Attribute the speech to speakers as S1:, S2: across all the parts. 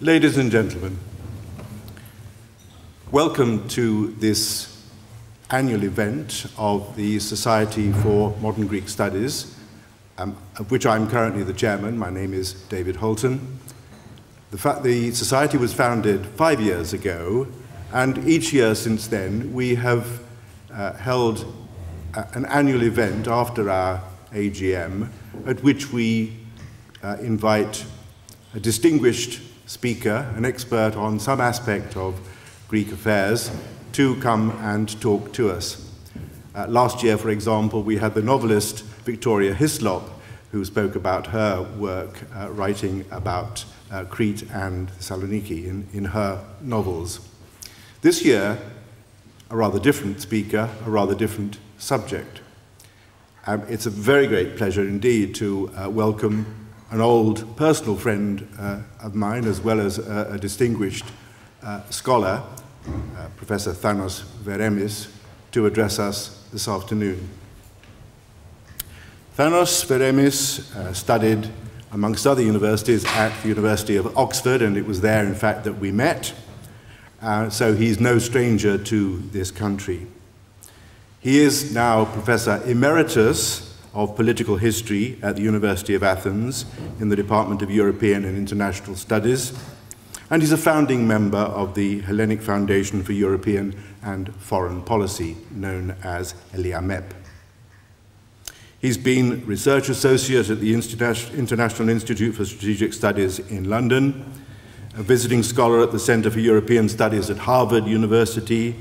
S1: Ladies and gentlemen, welcome to this annual event of the Society for Modern Greek Studies, of which I'm currently the chairman. My name is David Holton. The Society was founded 5 years ago, and each year since then we have held an annual event after our AGM at which we invite a distinguished speaker, an expert on some aspect of Greek affairs, to come and talk to us. Last year, for example, we had the novelist Victoria Hislop, who spoke about her work writing about Crete and Thessaloniki in her novels. This year, a rather different speaker, a rather different subject. It's a very great pleasure indeed to welcome an old personal friend of mine, as well as a distinguished scholar, Professor Thanos Veremis, to address us this afternoon. Thanos Veremis studied, amongst other universities, at the University of Oxford, and it was there, in fact, that we met. So he's no stranger to this country. He is now Professor Emeritus of Political History at the University of Athens in the Department of European and International Studies, and he's a founding member of the Hellenic Foundation for European and Foreign Policy, known as Eliamep. He's been Research Associate at the International Institute for Strategic Studies in London, a visiting scholar at the Center for European Studies at Harvard University,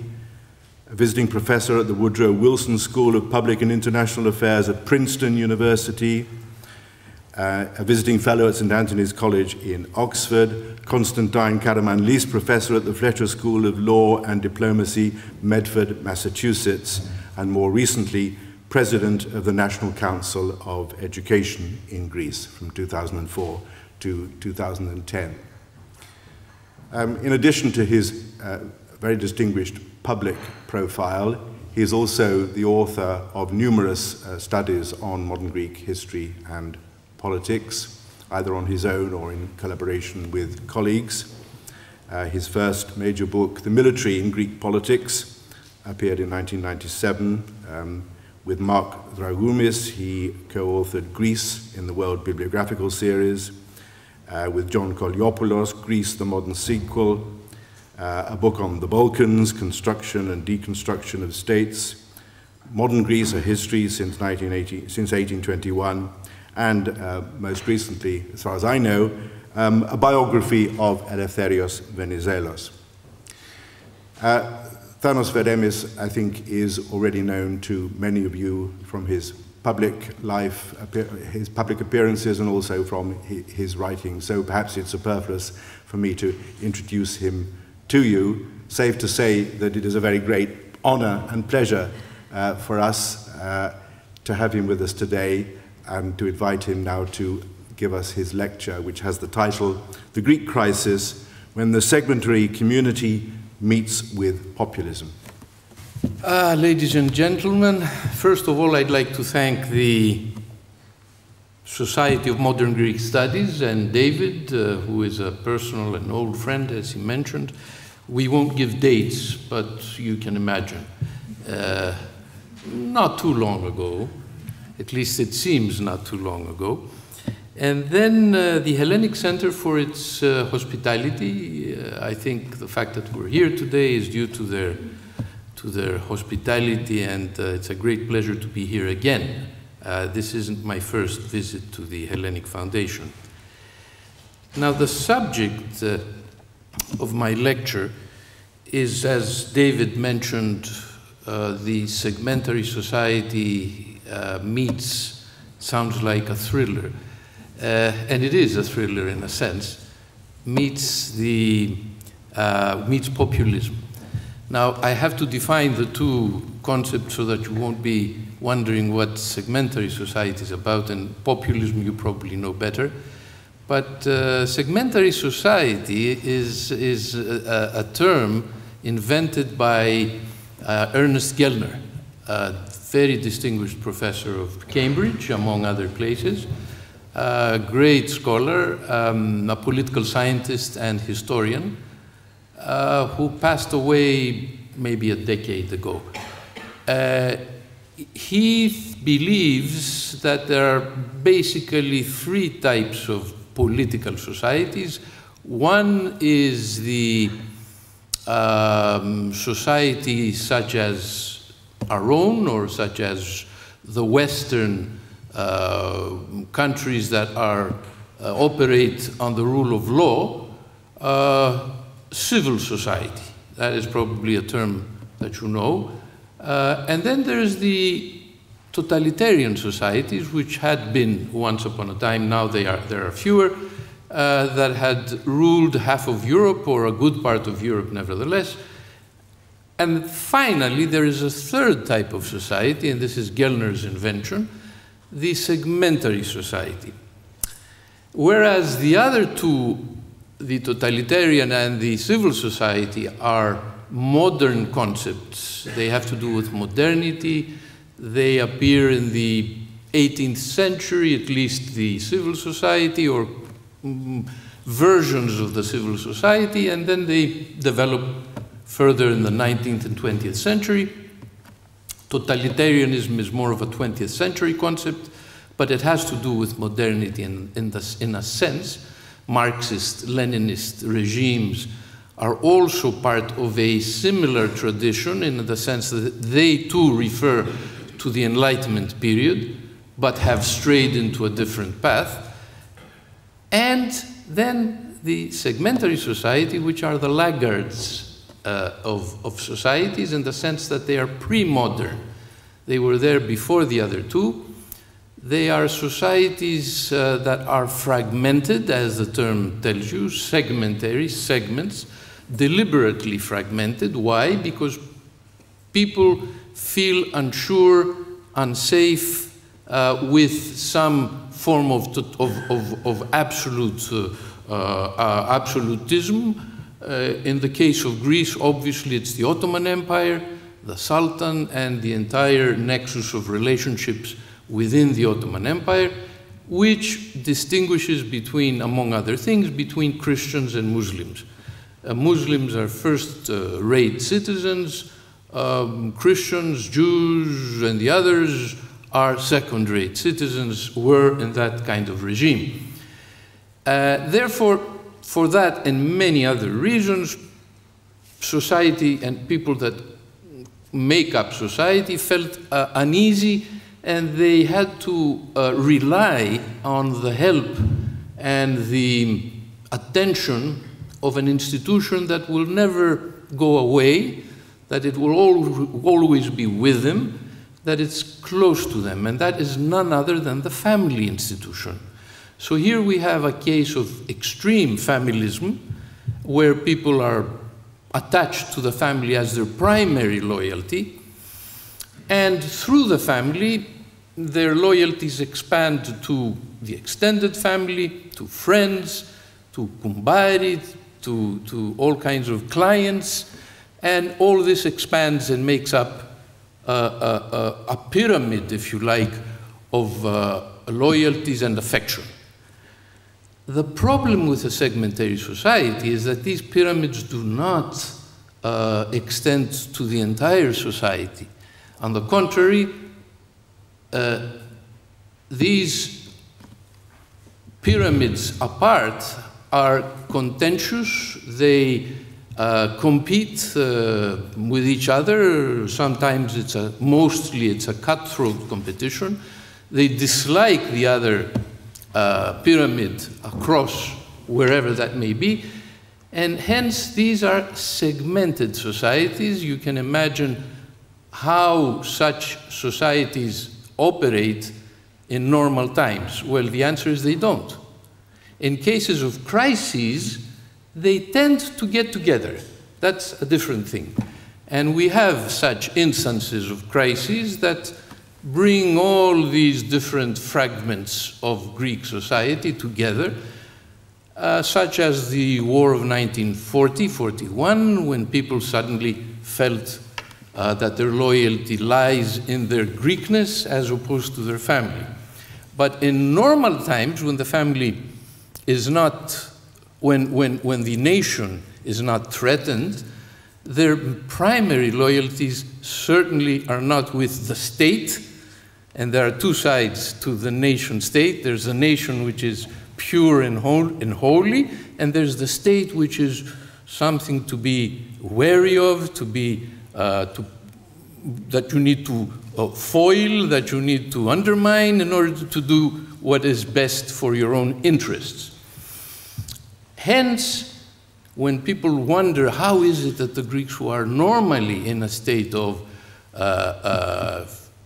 S1: a visiting professor at the Woodrow Wilson School of Public and International Affairs at Princeton University, a visiting fellow at St. Antony's College in Oxford, Constantine Karamanlis Professor at the Fletcher School of Law and Diplomacy, Medford, Massachusetts, and more recently, President of the National Council of Education in Greece from 2004 to 2010. In addition to his very distinguished public profile, he is also the author of numerous studies on modern Greek history and politics, either on his own or in collaboration with colleagues. His first major book, The Military in Greek Politics, appeared in 1997. With Mark Dragoumis, he co-authored Greece in the World Bibliographical Series. With John Koliopoulos, Greece, the Modern Sequel, a book on the Balkans, construction and deconstruction of states, modern Greece, a history since 1821, and most recently, as far as I know, a biography of Eleftherios Venizelos. Thanos Veremis, I think, is already known to many of you from his public life, his public appearances, and also from his writing. So perhaps it's superfluous for me to introduce him to you, save to say that it is a very great honor and pleasure for us to have him with us today and to invite him now to give us his lecture, which has the title, The Greek Crisis, When the Segmentary Community Meets with Populism.
S2: Ladies and gentlemen, first of all, I'd like to thank the Society of Modern Greek Studies and David, who is a personal and old friend, as he mentioned. We won't give dates, but you can imagine. Not too long ago, at least it seems not too long ago. And then the Hellenic Center for its hospitality. I think the fact that we're here today is due to their hospitality, and it's a great pleasure to be here again. This isn't my first visit to the Hellenic Foundation. Now, the subject of my lecture is, as David mentioned, the segmentary society meets, sounds like a thriller, and it is a thriller in a sense, meets populism. Now, I have to define the two concepts so that you won't be wondering what segmentary society is about, and populism you probably know better. But segmentary society is a term invented by Ernest Gellner, a very distinguished professor of Cambridge, among other places, a great scholar, a political scientist and historian, who passed away maybe a decade ago. He believes that there are basically three types of political societies. One is the society such as our own, or such as the Western countries that are operate on the rule of law, civil society. That is probably a term that you know. And then there's the totalitarian societies, which had been once upon a time, now there are fewer, that had ruled half of Europe, or a good part of Europe nevertheless. And finally, there is a third type of society, and this is Gellner's invention, the segmentary society. Whereas the other two, the totalitarian and the civil society, are modern concepts. They have to do with modernity. They appear in the 18th century, at least the civil society, or versions of the civil society, and then they develop further in the 19th and 20th century. Totalitarianism is more of a 20th century concept, but it has to do with modernity in a sense. Marxist, Leninist regimes are also part of a similar tradition, in the sense that they too refer to the Enlightenment period, but have strayed into a different path. And then the segmentary society, which are the laggards of societies, in the sense that they are pre-modern. They were there before the other two. They are societies that are fragmented, as the term tells you, segmentary, segments, deliberately fragmented. Why? Because people feel unsure, unsafe, with some form of absolutism. In the case of Greece, obviously it's the Ottoman Empire, the Sultan, and the entire nexus of relationships within the Ottoman Empire, which distinguishes between, among other things, between Christians and Muslims. Muslims are first-rate citizens, Christians, Jews, and the others are second-rate citizens, were in that kind of regime. Therefore, for that and many other reasons, society and people that make up society felt uneasy, and they had to rely on the help and the attention of an institution that will never go away, that it will always be with them, that it's close to them, and that is none other than the family institution. So here we have a case of extreme familism, where people are attached to the family as their primary loyalty, and through the family, their loyalties expand to the extended family, to friends, to kumbari, to all kinds of clients, and all this expands and makes up a pyramid, if you like, of loyalties and affection. The problem with a segmentary society is that these pyramids do not extend to the entire society. On the contrary, these pyramids apart are contentious. They compete with each other. Sometimes mostly it's a cutthroat competition. They dislike the other pyramid across wherever that may be, and hence these are segmented societies. You can imagine how such societies operate in normal times. Well, the answer is they don't. In cases of crises, they tend to get together. That's a different thing. And we have such instances of crises that bring all these different fragments of Greek society together, such as the War of 1940-41, when people suddenly felt that their loyalty lies in their Greekness as opposed to their family. But in normal times, when the family is not, when the nation is not threatened, their primary loyalties certainly are not with the state. And there are two sides to the nation state. There's a nation which is pure and holy, and there's the state which is something to be wary of, that you need to foil, that you need to undermine in order to do what is best for your own interests. Hence, when people wonder how is it that the Greeks, who are normally in a state of,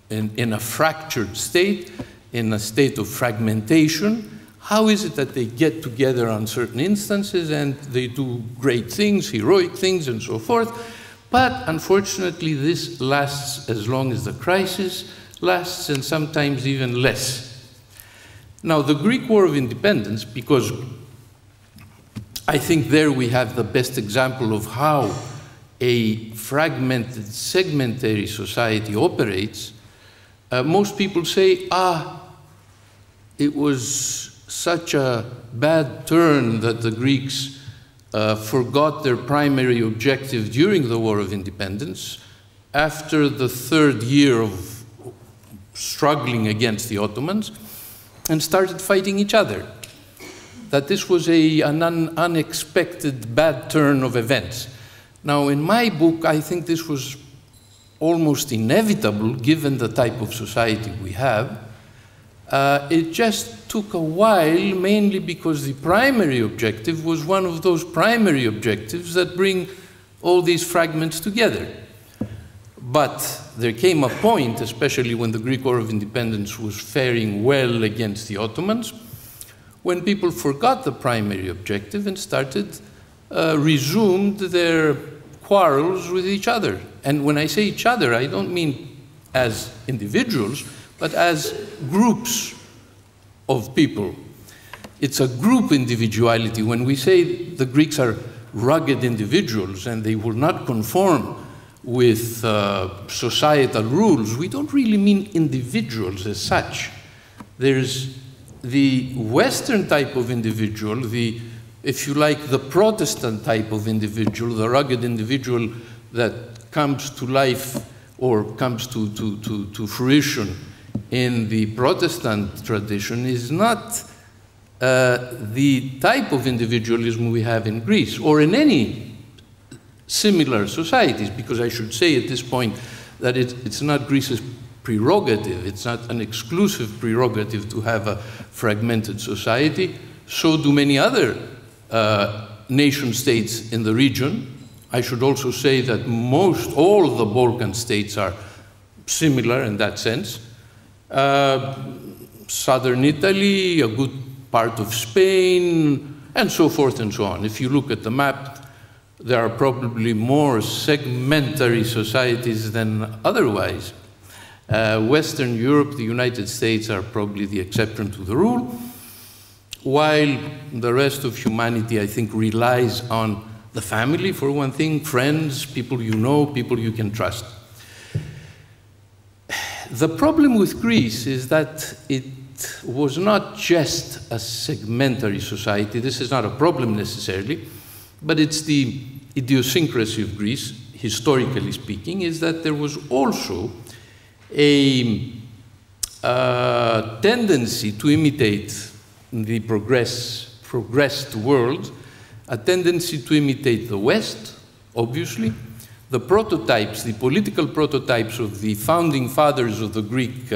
S2: in a fractured state, in a state of fragmentation, how is it that they get together on certain instances and they do great things, heroic things, and so forth? But unfortunately, this lasts as long as the crisis lasts, and sometimes even less. Now, the Greek War of Independence, because I think there we have the best example of how a fragmented, segmentary society operates. Most people say, it was such a bad turn that the Greeks forgot their primary objective during the War of Independence, after the third year of struggling against the Ottomans, and started fighting each other. That this was an unexpected bad turn of events. Now, in my book, I think this was almost inevitable, given the type of society we have. It just took a while, mainly because the primary objective was one of those primary objectives that bring all these fragments together. But there came a point, especially when the Greek War of Independence was faring well against the Ottomans, when people forgot the primary objective and resumed their quarrels with each other. And when I say each other, I don't mean as individuals, but as groups of people. It's a group individuality. When we say the Greeks are rugged individuals and they will not conform with societal rules, we don't really mean individuals as such. There's the Western type of individual, if you like, the Protestant type of individual, the rugged individual that comes to life or comes to fruition in the Protestant tradition, is not the type of individualism we have in Greece or in any similar societies, because I should say at this point that it's not Greece's prerogative, it's not an exclusive prerogative to have a fragmented society. So do many other nation states in the region. I should also say that all the Balkan states are similar in that sense. Southern Italy, a good part of Spain, and so forth and so on. If you look at the map, there are probably more segmentary societies than otherwise. Western Europe, the United States are probably the exception to the rule, while the rest of humanity, I think, relies on the family, for one thing, friends, people you know, people you can trust. The problem with Greece is that it was not just a segmentary society. This is not a problem necessarily, but it's the idiosyncrasy of Greece, historically speaking, is that there was also a tendency to imitate the progressed world, a tendency to imitate the West, obviously, the prototypes, the political prototypes of the founding fathers of the Greek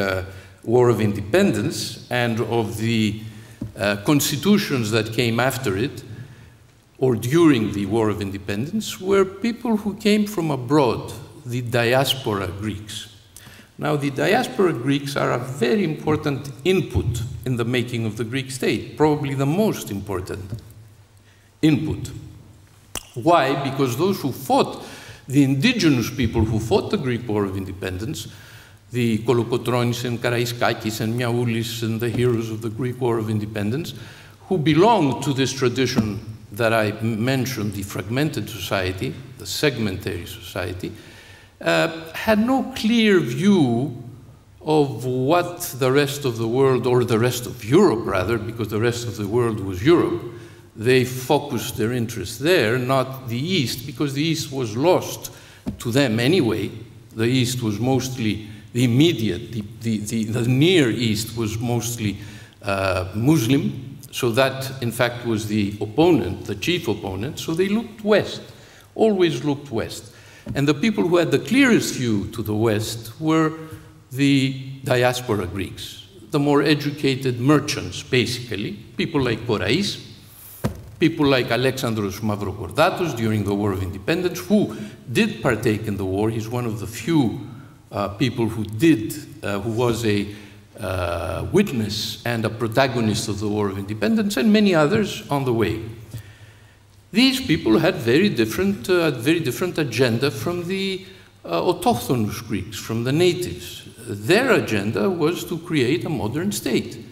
S2: War of Independence and of the constitutions that came after it, or during the War of Independence, were people who came from abroad, the diaspora Greeks. Now, the diaspora Greeks are a very important input in the making of the Greek state, probably the most important input. Why? Because those who fought, the indigenous people who fought the Greek War of Independence, the Kolokotronis and Karaiskakis and Miaoulis and the heroes of the Greek War of Independence, who belonged to this tradition that I mentioned, the fragmented society, the segmentary society, had no clear view of what the rest of the world, or the rest of Europe rather, because the rest of the world was Europe, they focused their interest there, not the East, because the East was lost to them anyway. The East was mostly the immediate, the Near East was mostly Muslim, so that in fact was the opponent, the chief opponent, so they looked west, always looked west. And the people who had the clearest view to the west were the diaspora Greeks, the more educated merchants, basically, people like Porais, people like Alexandros Mavrokordatos during the War of Independence, who did partake in the war. He's one of the few people who did, who was a witness and a protagonist of the War of Independence, and many others on the way. These people had very different agenda from the autochthonous Greeks, from the natives. Their agenda was to create a modern state.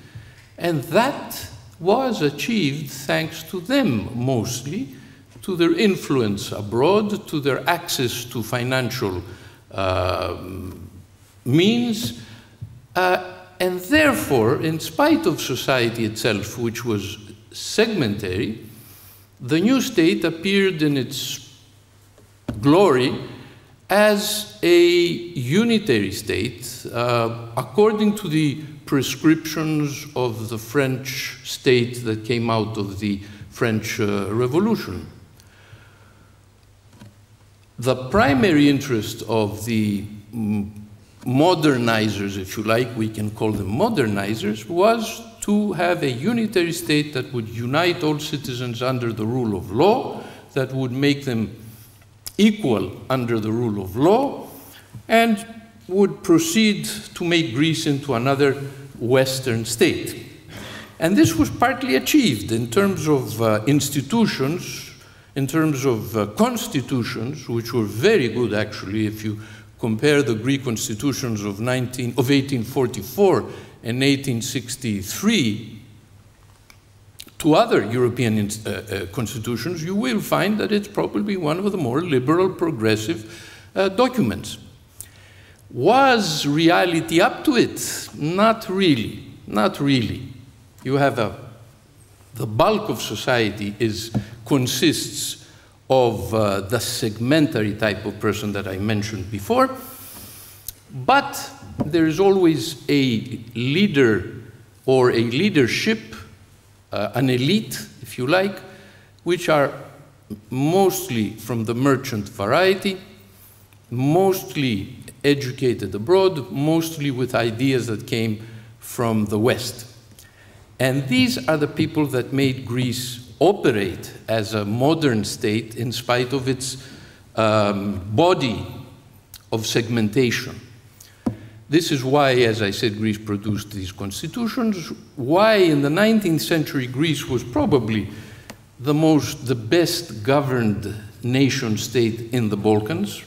S2: And that was achieved thanks to them, mostly, to their influence abroad, to their access to financial means, and therefore, in spite of society itself, which was segmentary, the new state appeared in its glory as a unitary state, according to the prescriptions of the French state that came out of the French Revolution. The primary interest of the modernizers, if you like, we can call them modernizers, was to have a unitary state that would unite all citizens under the rule of law, that would make them equal under the rule of law, and would proceed to make Greece into another Western state. And this was partly achieved in terms of institutions, in terms of constitutions, which were very good actually. If you compare the Greek constitutions of 1844 and 1863 to other European constitutions, you will find that it's probably one of the more liberal, progressive documents. Was reality up to it? Not really, not really. You have the bulk of society consists of the segmentary type of person that I mentioned before, but there is always a leader or a leadership, an elite, if you like, which are mostly from the merchant variety, mostly educated abroad, mostly with ideas that came from the West. And these are the people that made Greece operate as a modern state in spite of its body of segmentation. This is why, as I said, Greece produced these constitutions, why in the 19th century Greece was probably the best governed nation state in the Balkans,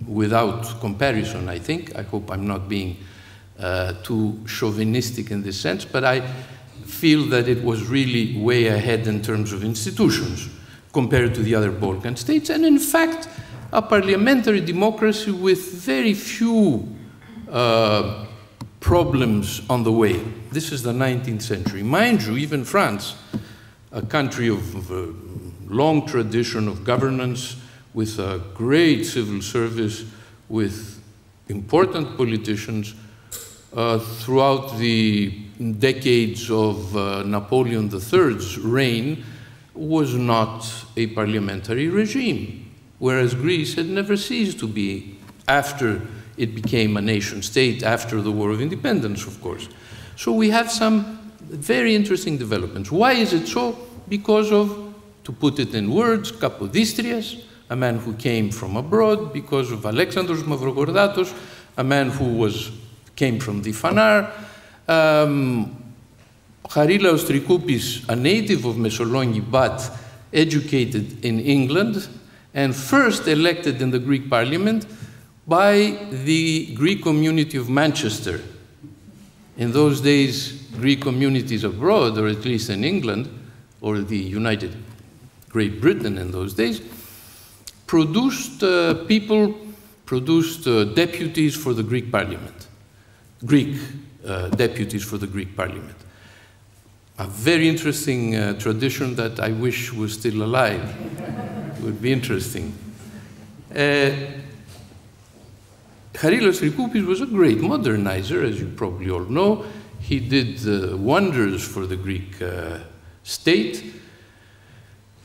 S2: without comparison, I think. I hope I'm not being too chauvinistic in this sense, but I feel that it was really way ahead in terms of institutions compared to the other Balkan states, and in fact, a parliamentary democracy with very few problems on the way. This is the 19th century. Mind you, even France, a country of long tradition of governance, with a great civil service, with important politicians, throughout the decades of Napoleon III's reign, was not a parliamentary regime, whereas Greece had never ceased to be after it became a nation state, after the War of Independence, of course. So we have some very interesting developments. Why is it so? Because of, to put it in words, Kapodistrias, a man who came from abroad, because of Alexandros Mavrokordatos, a man who came from the Fanar, Charilaos Trikoupis, a native of Messolongi, but educated in England, and first elected in the Greek parliament by the Greek community of Manchester. In those days, Greek communities abroad, or at least in England, or the United Great Britain in those days, produced deputies for the Greek parliament. Greek deputies for the Greek parliament. A very interesting tradition that I wish was still alive. It would be interesting. Charillus Trikoupis was a great modernizer, as you probably all know. He did wonders for the Greek state.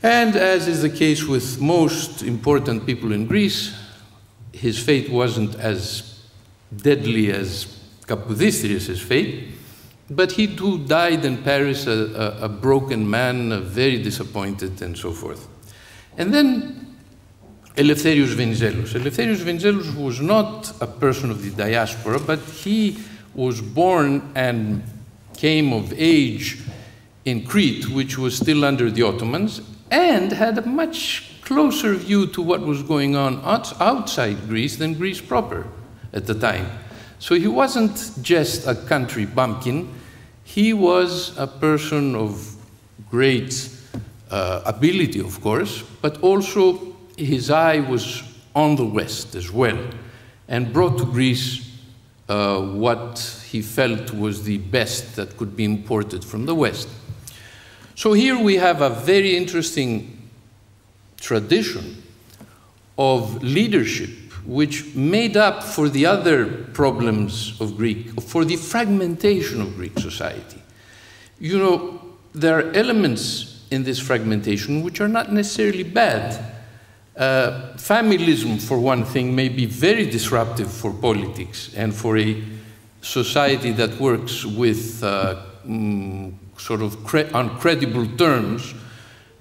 S2: And as is the case with most important people in Greece, his fate wasn't as deadly as Kapodistrias' fate, but he too died in Paris a broken man, very disappointed and so forth. And then Eleftherios Venizelos. Eleftherios Venizelos was not a person of the diaspora, but he was born and came of age in Crete, which was still under the Ottomans, and had a much closer view to what was going on outside Greece than Greece proper at the time. So he wasn't just a country bumpkin, he was a person of great ability, of course, but also his eye was on the West as well, and brought to Greece what he felt was the best that could be imported from the West. So here we have a very interesting tradition of leadership which made up for the other problems of for the fragmentation of Greek society. You know, there are elements in this fragmentation which are not necessarily bad. Familism, for one thing, may be very disruptive for politics and for a society that works with sort of on credible terms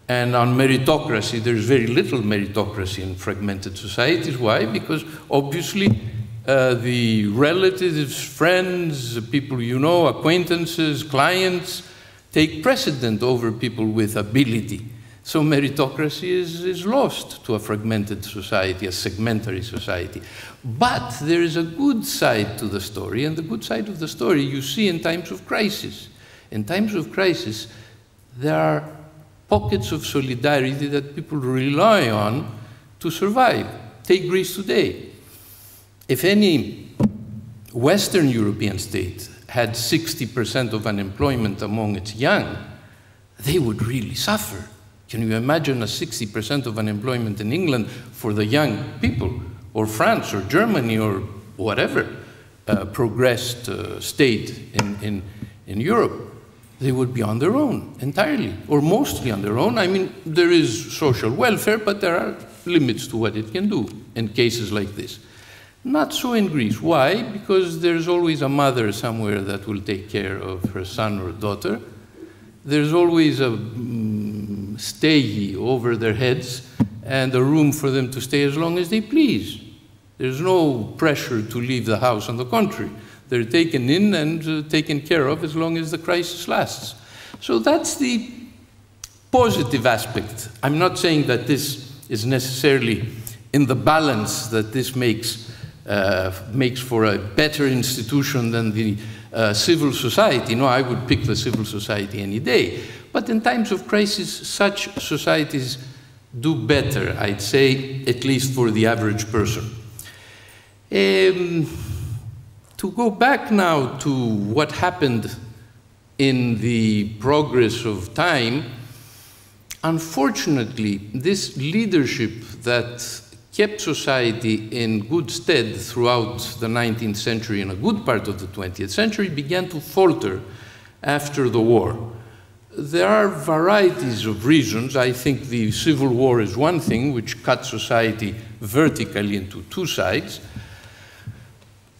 S2: and on meritocracy. There's very little meritocracy in fragmented societies. Why? Because obviously the relatives, friends, people you know, acquaintances, clients, take precedent over people with ability. So meritocracy is lost to a fragmented society, a segmentary society. But there is a good side to the story, and the good side of the story you see in times of crisis. In times of crisis, there are pockets of solidarity that people rely on to survive. Take Greece today. If any Western European state had 60% of unemployment among its young, they would really suffer. Can you imagine a 60% of unemployment in England for the young people, or France, or Germany, or whatever progressed state in Europe? They would be on their own entirely, or mostly on their own. I mean, there is social welfare, but there are limits to what it can do in cases like this. Not so in Greece. Why? Because there's always a mother somewhere that will take care of her son or daughter. There's always a stay over their heads and a room for them to stay as long as they please. There's no pressure to leave the house. On the contrary, they're taken in and taken care of as long as the crisis lasts. So that's the positive aspect. I'm not saying that this is necessarily in the balance that this makes for a better institution than the civil society. No, I would pick the civil society any day. But in times of crisis, such societies do better, I'd say, at least for the average person. To go back now to what happened in the progress of time, unfortunately, this leadership that kept society in good stead throughout the 19th century and a good part of the 20th century began to falter after the war. There are varieties of reasons. I think the Civil War is one thing, which cut society vertically into two sides.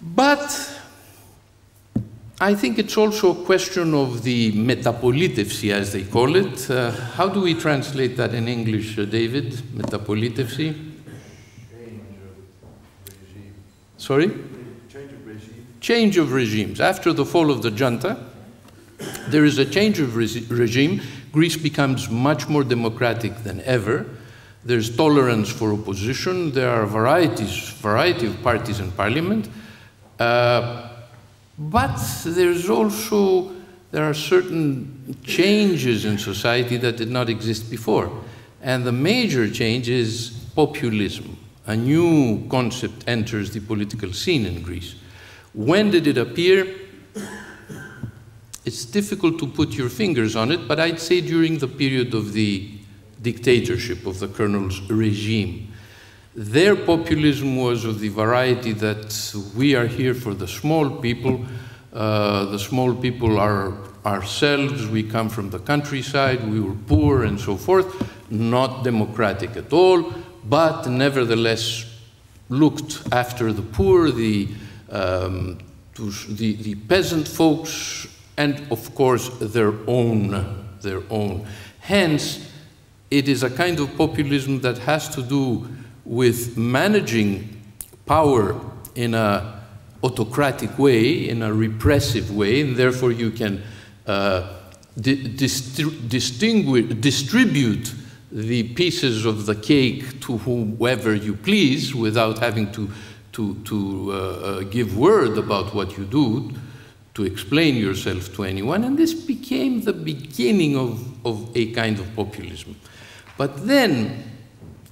S2: But I think it's also a question of the metapolitevsi, as they call it. How do we translate that in English, David? Metapolitevsi? Sorry? Change of regime. Change of regimes. After the fall of the junta, there is a change of regime. Greece becomes much more democratic than ever. There's tolerance for opposition. There are variety of parties in parliament. But there are certain changes in society that did not exist before. And the major change is populism. A new concept enters the political scene in Greece, When did it appear? It's difficult to put your fingers on it, but I'd say during the period of the dictatorship of the colonel's regime. Their populism was of the variety that we are here for the small people. The small people are ourselves, we come from the countryside, we were poor and so forth, not democratic at all, but nevertheless looked after the poor, the peasant folks, and of course their own. Hence, it is a kind of populism that has to do with managing power in an autocratic way, in a repressive way, and therefore you can distribute the pieces of the cake to whomever you please without having to give word about what you do, to explain yourself to anyone, and this became the beginning of a kind of populism. But then,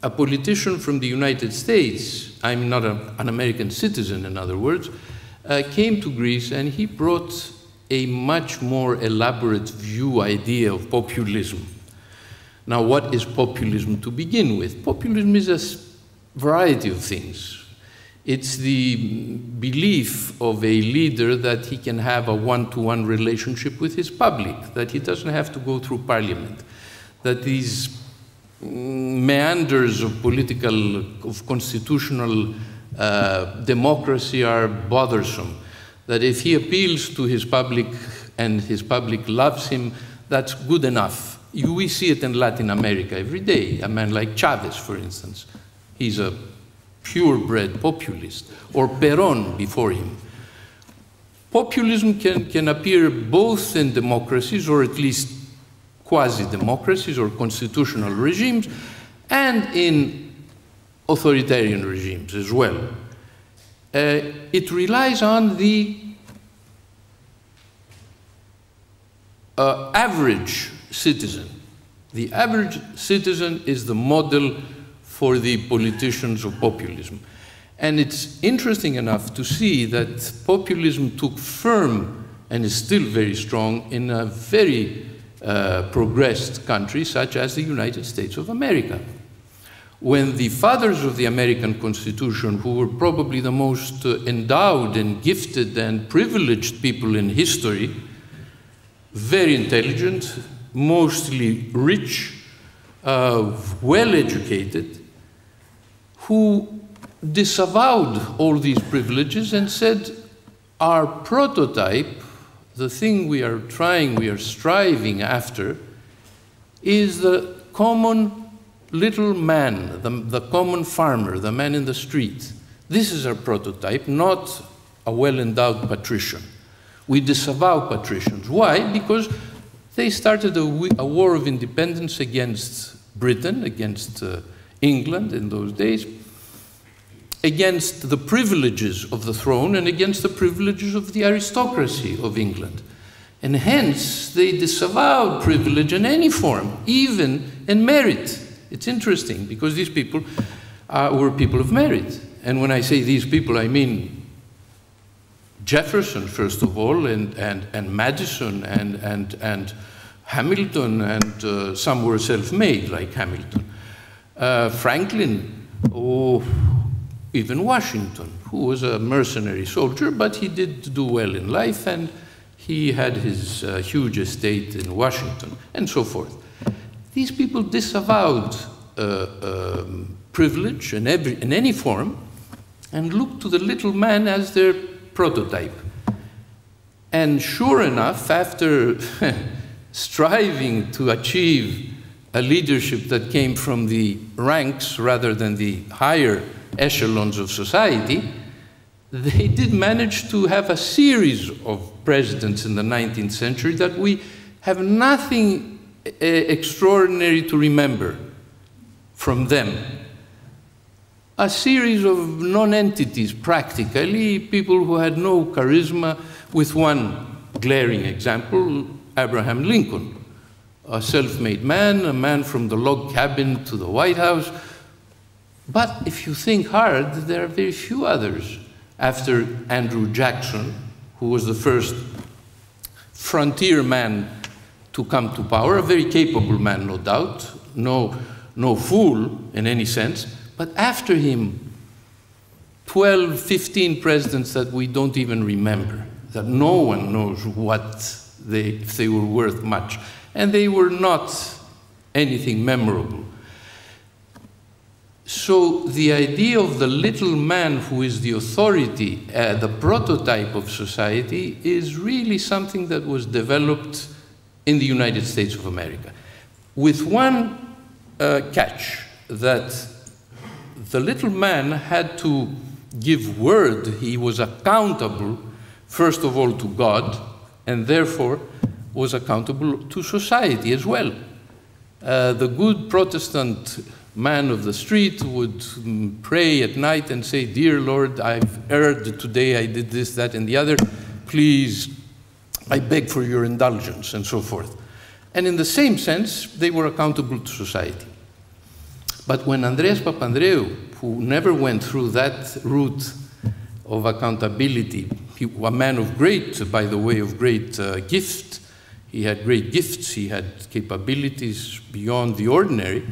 S2: a politician from the United States, I'm not an American citizen, in other words, came to Greece and he brought a much more elaborate idea of populism. Now, what is populism to begin with? Populism is a variety of things. It's the belief of a leader that he can have a one-to-one relationship with his public, that he doesn't have to go through parliament, that these meanders of constitutional democracy are bothersome, that if he appeals to his public and his public loves him, that's good enough. We see it in Latin America every day. A man like Chavez, for instance, he's a purebred populist, or Perón before him. Populism can appear both in democracies, or at least quasi-democracies or constitutional regimes, and in authoritarian regimes as well. It relies on the average citizen. The average citizen is the model for the politicians of populism. And it's interesting enough to see that populism took firm and is still very strong in a very progressed country such as the United States of America. When the fathers of the American Constitution, who were probably the most endowed and gifted and privileged people in history, very intelligent, mostly rich, well-educated, who disavowed all these privileges and said, our prototype, the thing we are striving after, is the common little man, the common farmer, the man in the street. This is our prototype, not a well-endowed patrician. We disavow patricians. Why? Because they started a war of independence against Britain, against England in those days, against the privileges of the throne and against the privileges of the aristocracy of England. And hence, they disavowed privilege in any form, even in merit. It's interesting, because these people were people of merit. And when I say these people, I mean Jefferson, first of all, and Madison, and Hamilton, and some were self-made, like Hamilton. Franklin, even Washington, who was a mercenary soldier, but he did do well in life, and he had his huge estate in Washington, and so forth. These people disavowed privilege in any form, and looked to the little man as their prototype. And sure enough, after striving to achieve a leadership that came from the ranks rather than the higher echelons of society, they did manage to have a series of presidents in the 19th century that we have nothing extraordinary to remember from them. A series of non-entities, practically, people who had no charisma, with one glaring example, Abraham Lincoln, a self-made man, a man from the log cabin to the White House. But if you think hard, there are very few others. after Andrew Jackson, who was the first frontier man to come to power, a very capable man, no doubt, no fool in any sense, but after him, 12, 15 presidents that we don't even remember, that no one knows if they were worth much. And they were not anything memorable. So the idea of the little man who is the authority, the prototype of society, is really something that was developed in the United States of America, with one catch, that the little man had to give word. He was accountable, first of all, to God, and therefore was accountable to society as well. The good Protestant man of the street would pray at night and say, "Dear Lord, I've erred today, I did this, that, and the other. Please, I beg for your indulgence," and so forth. And in the same sense, they were accountable to society. But when Andreas Papandreou, who never went through that route of accountability, a man of great, by the way, of great gift, he had great gifts, he had capabilities beyond the ordinary,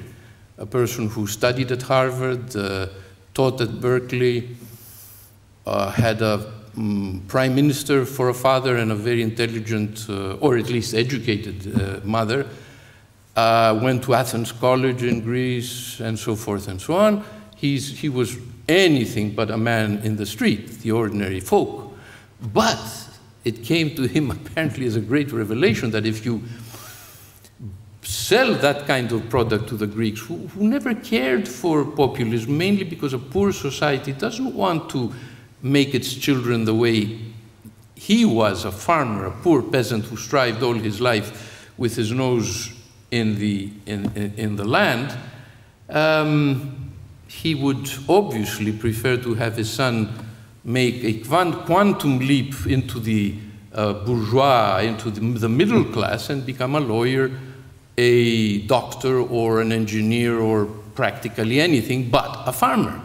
S2: a person who studied at Harvard, taught at Berkeley, had a prime minister for a father and a very intelligent, or at least educated mother, went to Athens College in Greece, and so forth and so on. He was anything but a man in the street, the ordinary folk. But it came to him apparently as a great revelation that if you sell that kind of product to the Greeks, who never cared for populism, mainly because a poor society doesn't want to make its children the way he was, a farmer, a poor peasant who strived all his life with his nose in the land, he would obviously prefer to have his son make a quantum leap into the bourgeois, into the middle class, and become a lawyer, a doctor, or an engineer, or practically anything but a farmer.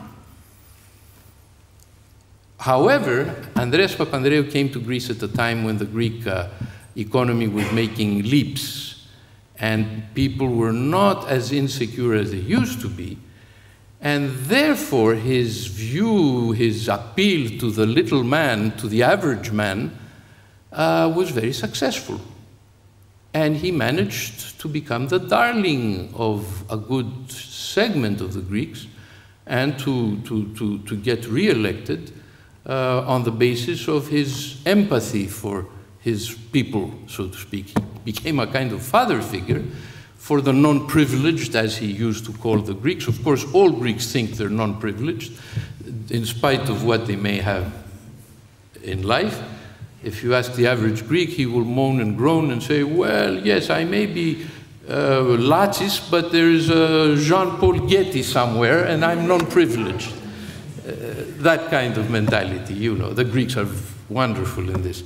S2: However, Andreas Papandreou came to Greece at a time when the Greek economy was making leaps, and people were not as insecure as they used to be, and therefore his view, his appeal to the little man, to the average man, was very successful. And he managed to become the darling of a good segment of the Greeks, and to get re-elected on the basis of his empathy for his people, so to speak. He became a kind of father figure for the non-privileged, as he used to call the Greeks. Of course, all Greeks think they're non-privileged, in spite of what they may have in life. If you ask the average Greek, he will moan and groan and say, well, yes, I may be Latsis, but there is a Jean-Paul Getty somewhere, and I'm non-privileged. That kind of mentality, you know. The Greeks are wonderful in this.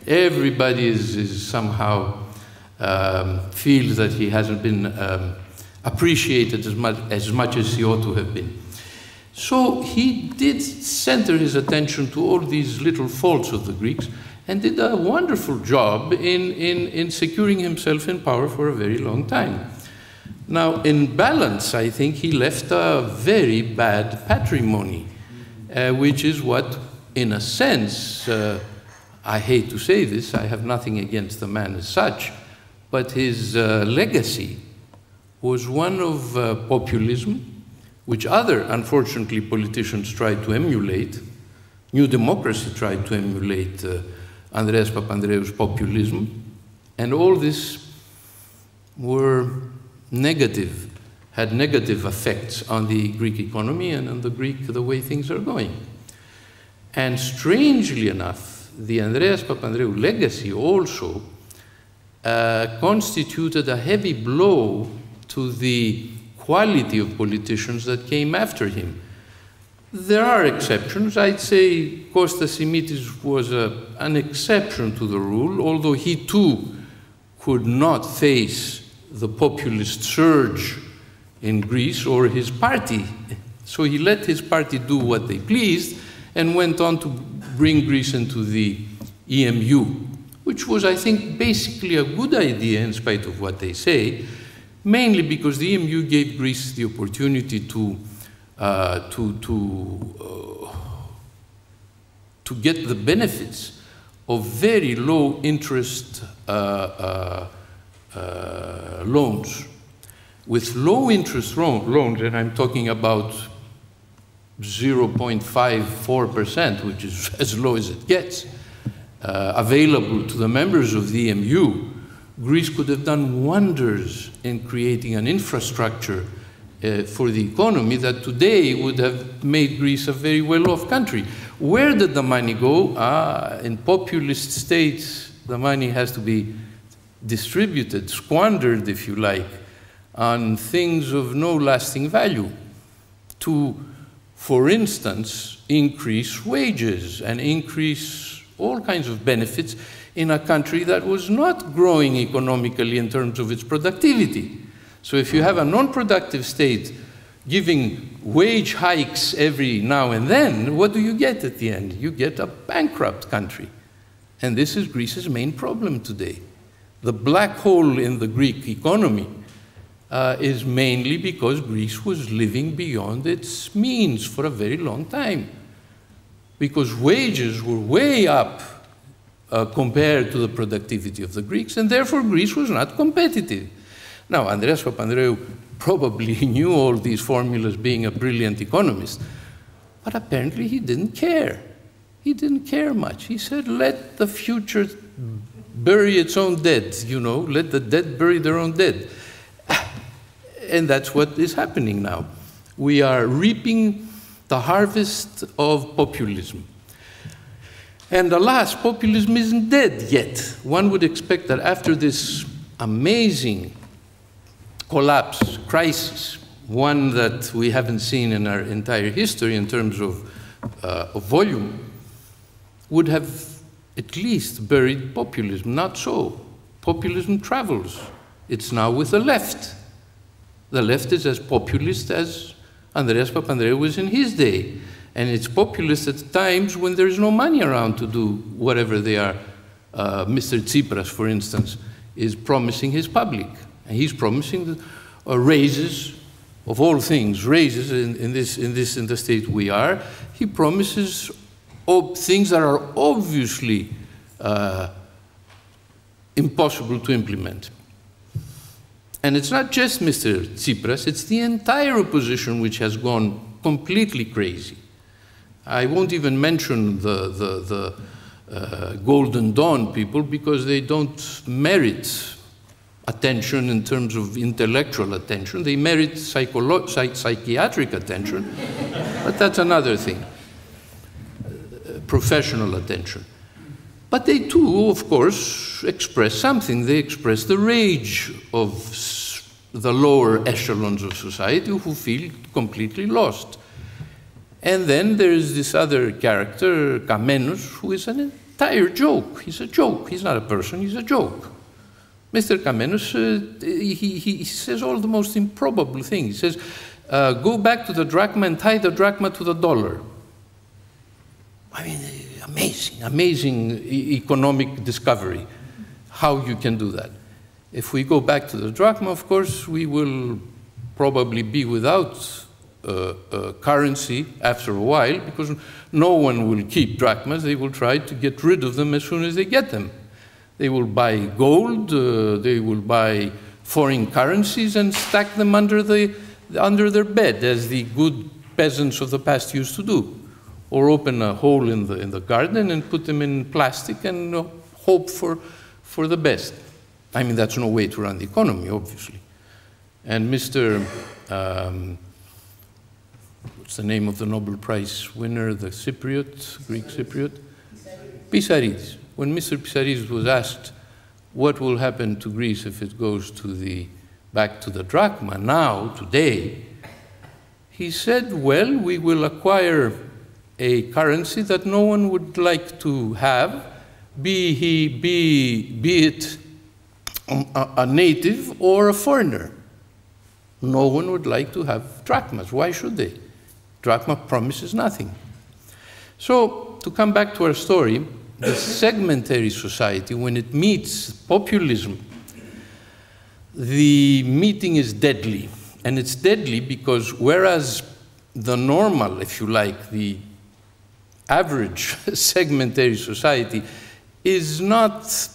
S2: Everybody is somehow feels that he hasn't been appreciated as much as he ought to have been. So he did center his attention to all these little faults of the Greeks, and did a wonderful job in securing himself in power for a very long time. Now, in balance, I think he left a very bad patrimony, which is what, in a sense, I hate to say this, I have nothing against the man as such, but his legacy was one of populism, which other, unfortunately, politicians tried to emulate. New Democracy tried to emulate Andreas Papandreou's populism, and all this were negative, had negative effects on the Greek economy and on the way things are going. And strangely enough, the Andreas Papandreou legacy also constituted a heavy blow to the quality of politicians that came after him. There are exceptions. I'd say Kostas Simitis was an exception to the rule, although he too could not face the populist surge in Greece or his party. So he let his party do what they pleased, and went on to bring Greece into the EMU, which was, I think, basically a good idea in spite of what they say, mainly because the EMU gave Greece the opportunity to get the benefits of very low interest loans. With low interest loans, and I'm talking about 0.54%, which is as low as it gets, available to the members of the EMU, Greece could have done wonders in creating an infrastructure for the economy that today would have made Greece a very well-off country. Where did the money go? In populist states, the money has to be distributed, squandered, if you like, on things of no lasting value to, for instance, increase wages and increase all kinds of benefits in a country that was not growing economically in terms of its productivity. So if you have a non-productive state giving wage hikes every now and then, what do you get at the end? You get a bankrupt country. And this is Greece's main problem today. The black hole in the Greek economy is mainly because Greece was living beyond its means for a very long time. Because wages were way up compared to the productivity of the Greeks, and therefore Greece was not competitive. Now, Andreas Papandreou probably knew all these formulas, being a brilliant economist, but apparently he didn't care. He didn't care much. He said, let the future bury its own dead, you know, let the dead bury their own dead. And that's what is happening now. We are reaping the harvest of populism. And alas, populism isn't dead yet. One would expect that after this amazing collapse, crisis, one that we haven't seen in our entire history in terms of volume, would have at least buried populism. Not so. Populism travels. It's now with the left. The left is as populist as Andreas Papandreou was in his day. And it's populist at times when there's no money around to do whatever they are. Mr. Tsipras, for instance, is promising his public. And he's promising raises, of all things, raises in the state we are. He promises things that are obviously impossible to implement. And it's not just Mr. Tsipras, it's the entire opposition which has gone completely crazy. I won't even mention the Golden Dawn people because they don't merit attention in terms of intellectual attention. They merit psychiatric attention, but that's another thing. Professional attention. But they too, of course, express something. They express the rage of the lower echelons of society who feel completely lost. And then there's this other character, Kamenos, who is an entire joke. He's a joke. He's not a person, he's a joke. Mr. Kamenos, he says all the most improbable things. He says, go back to the drachma and tie the drachma to the dollar. I mean, amazing, amazing economic discovery, how you can do that. If we go back to the drachma, of course, we will probably be without currency after a while, because no one will keep drachmas. They will try to get rid of them as soon as they get them. They will buy gold, they will buy foreign currencies and stack them under their bed, as the good peasants of the past used to do. Or open a hole in the garden and put them in plastic and hope for the best. I mean, that's no way to run the economy, obviously. And Mr. What's the name of the Nobel Prize winner, the Cypriot, Greek Cypriot? Pisaridis. When Mr. Pisaridis was asked what will happen to Greece if it goes back to the drachma now, today, he said, well, we will acquire a currency that no one would like to have, be it a native or a foreigner. No one would like to have drachmas. Why should they? Drachma promises nothing. So, to come back to our story, the segmentary society, when it meets populism, the meeting is deadly. And it's deadly because whereas the normal, if you like, the average segmentary society is not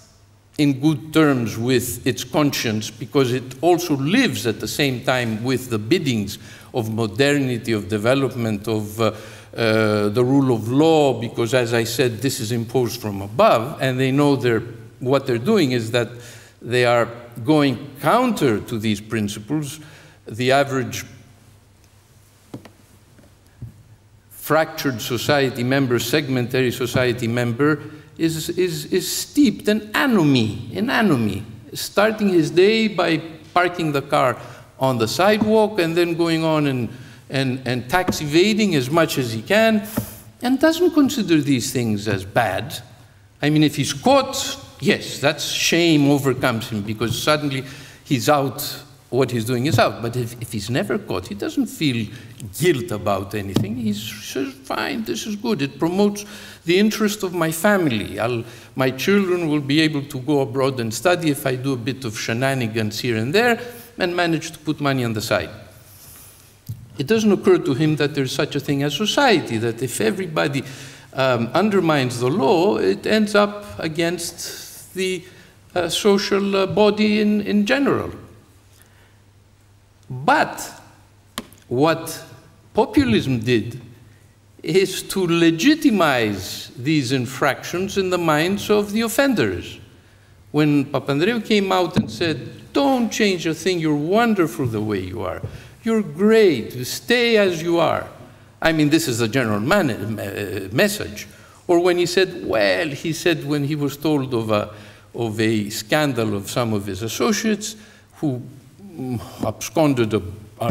S2: in good terms with its conscience because it also lives at the same time with the biddings of modernity, of development, of the rule of law, because as I said, this is imposed from above, and they know what they're doing is that they are going counter to these principles. The average fractured society member, segmentary society member, is steeped in anomie, starting his day by parking the car on the sidewalk and then going on and tax evading as much as he can, and doesn't consider these things as bad. I mean, if he's caught, yes, that's shame overcomes him because suddenly he's out, what he's doing is out. But if he's never caught, he doesn't feel guilt about anything. He says, fine, this is good. It promotes the interest of my family. My children will be able to go abroad and study if I do a bit of shenanigans here and there and manage to put money on the side. It doesn't occur to him that there's such a thing as society, that if everybody undermines the law, it ends up against the social body in general. But what populism did is to legitimize these infractions in the minds of the offenders. When Papandreou came out and said, don't change a thing, you're wonderful the way you are, you're great, stay as you are. I mean, this is the general message. Or when he said, well, he said when he was told of a scandal of some of his associates who absconded a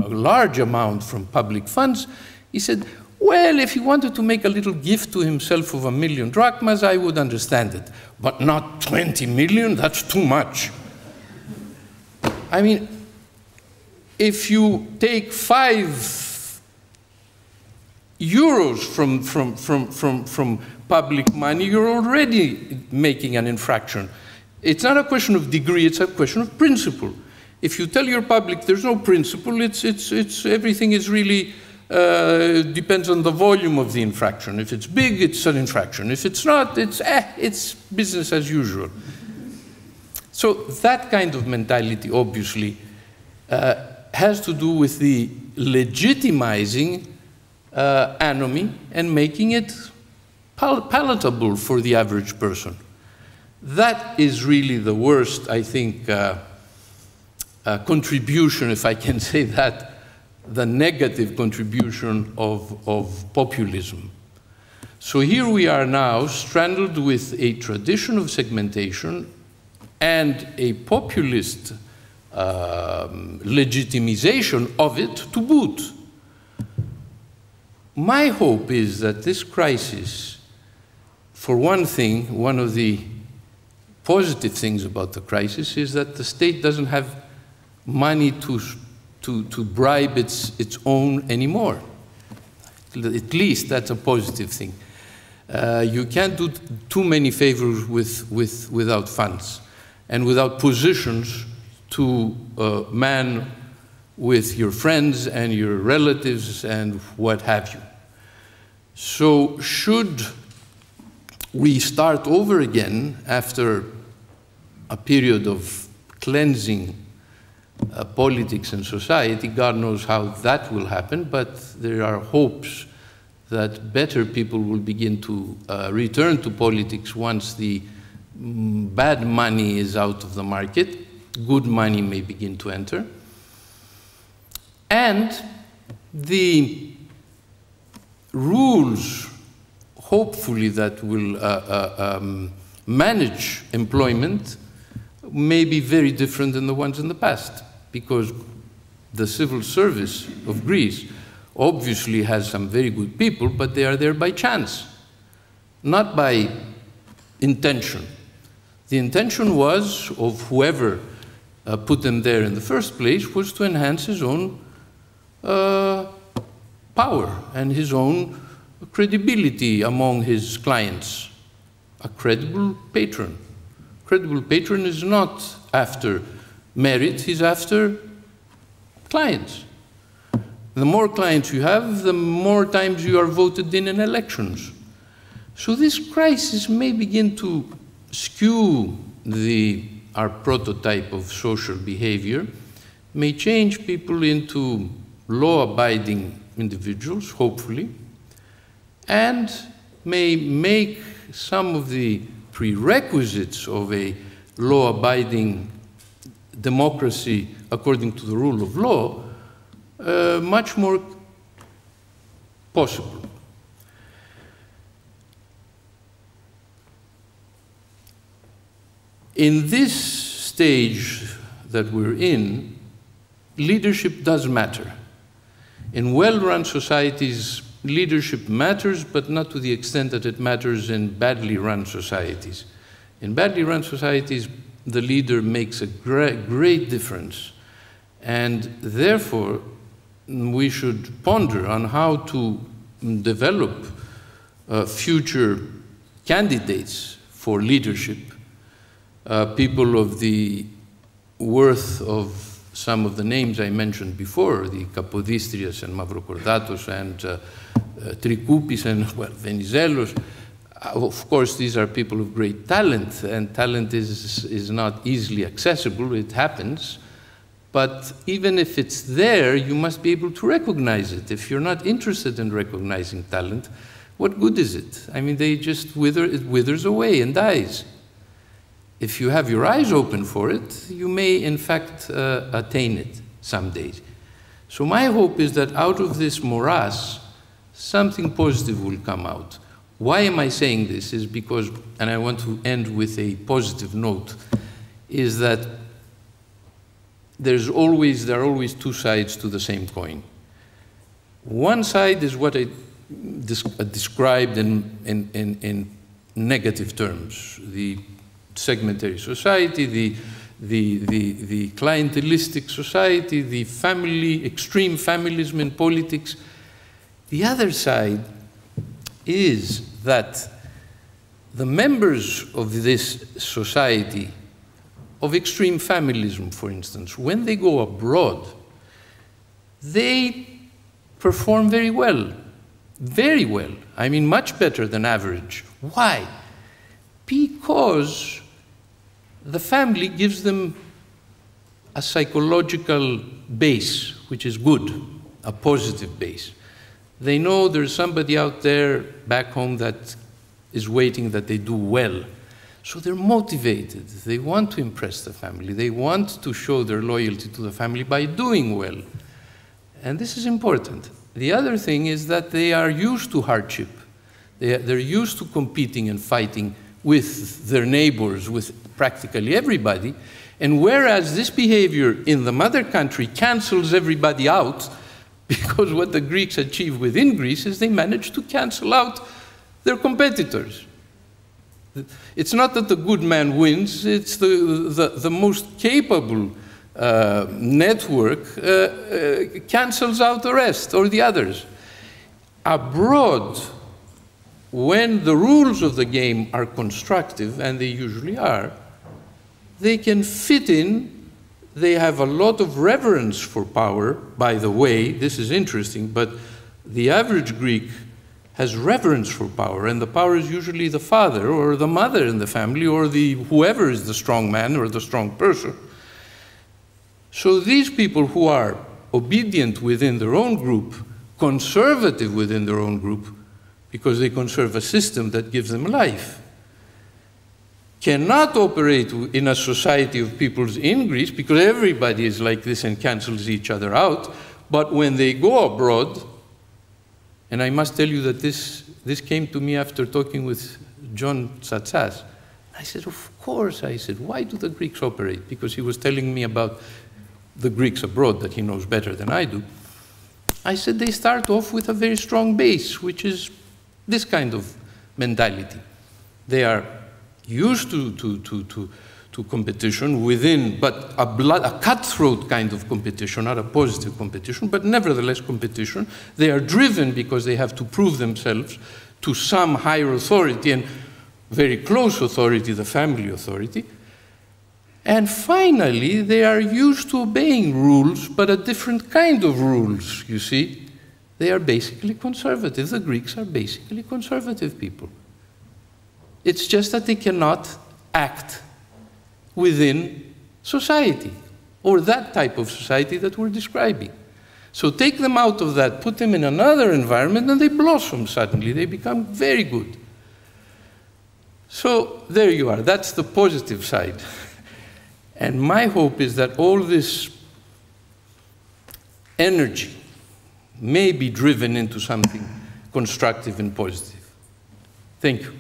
S2: large amount from public funds, he said, well, if he wanted to make a little gift to himself of 1,000,000 drachmas, I would understand it. But not 20 million, that's too much. I mean, if you take 5 euros from public money, you're already making an infraction. It's not a question of degree, it's a question of principle. If you tell your public there's no principle, everything is really depends on the volume of the infraction. If it's big, it's an infraction. If it's not, it's business as usual. So that kind of mentality, obviously, has to do with the legitimizing anomie and making it palatable for the average person. That is really the worst, I think, contribution, if I can say that, the negative contribution of populism. So here we are now, stranded with a tradition of segmentation and a populist legitimization of it to boot. My hope is that this crisis, for one thing, one of the positive things about the crisis is that the state doesn't have money to bribe its own anymore. At least that's a positive thing. You can't do too many favors without funds and without positions to man with your friends and your relatives and what have you. So should we start over again after a period of cleansing politics and society, God knows how that will happen, but there are hopes that better people will begin to return to politics once the bad money is out of the market. Good money may begin to enter. And the rules, hopefully, that will manage employment may be very different than the ones in the past, because the civil service of Greece obviously has some very good people, but they are there by chance, not by intention. The intention was, of whoever put them there in the first place, was to enhance his own power and his own credibility among his clients, a credible patron. Credible patron is not after merit, he's after clients. The more clients you have, the more times you are voted in elections. So this crisis may begin to skew our prototype of social behavior, may change people into law-abiding individuals, hopefully, and may make some of the prerequisites of a law-abiding democracy according to the rule of law much more possible. In this stage that we're in, leadership does matter. In well-run societies, leadership matters, but not to the extent that it matters in badly run societies. In badly run societies, the leader makes a great difference. And therefore, we should ponder on how to develop future candidates for leadership, people of the worth of some of the names I mentioned before, the Kapodistrias and Mavrokordatos and Trikoupis and, well, Venizelos. Of course, these are people of great talent, and talent is not easily accessible, it happens. But even if it's there, you must be able to recognize it. If you're not interested in recognizing talent, what good is it? I mean, they just it withers away and dies. If you have your eyes open for it, you may, in fact, attain it someday. So my hope is that out of this morass, something positive will come out. Why am I saying this? Is because, and I want to end with a positive note, is that there are always two sides to the same coin. One side is what I described in negative terms, the segmentary society, the clientelistic society, the extreme familism in politics. The other side is that the members of this society, of extreme familism, for instance, when they go abroad, they perform very well. Very well. I mean, much better than average. Why? Because the family gives them a psychological base, which is good, a positive base. They know there's somebody out there back home that is waiting that they do well. So they're motivated. They want to impress the family. They want to show their loyalty to the family by doing well. And this is important. The other thing is that they are used to hardship. They're used to competing and fighting with their neighbors, with practically everybody. And whereas this behavior in the mother country cancels everybody out, because what the Greeks achieve within Greece is they manage to cancel out their competitors. It's not that the good man wins, it's the most capable network cancels out the rest or the others. Abroad, when the rules of the game are constructive, and they usually are, they can fit in. They have a lot of reverence for power. By the way, this is interesting, but the average Greek has reverence for power, and the power is usually the father or the mother in the family or whoever is the strong man or the strong person. So these people who are obedient within their own group, conservative within their own group, because they conserve a system that gives them life, cannot operate in a society of peoples in Greece because everybody is like this and cancels each other out. But when they go abroad, and I must tell you that this came to me after talking with John Tsatsas. I said, of course. I said, why do the Greeks operate? Because he was telling me about the Greeks abroad that he knows better than I do. I said, they start off with a very strong base, which is this kind of mentality. They are used to to competition within, but a cutthroat kind of competition, not a positive competition, but nevertheless competition. They are driven because they have to prove themselves to some higher authority, and very close authority, the family authority. And finally, they are used to obeying rules, but a different kind of rules, you see. They are basically conservative. The Greeks are basically conservative people. It's just that they cannot act within society, or that type of society that we're describing. So take them out of that, put them in another environment, and they blossom suddenly. They become very good. So there you are. That's the positive side. And my hope is that all this energy may be driven into something constructive and positive. Thank you.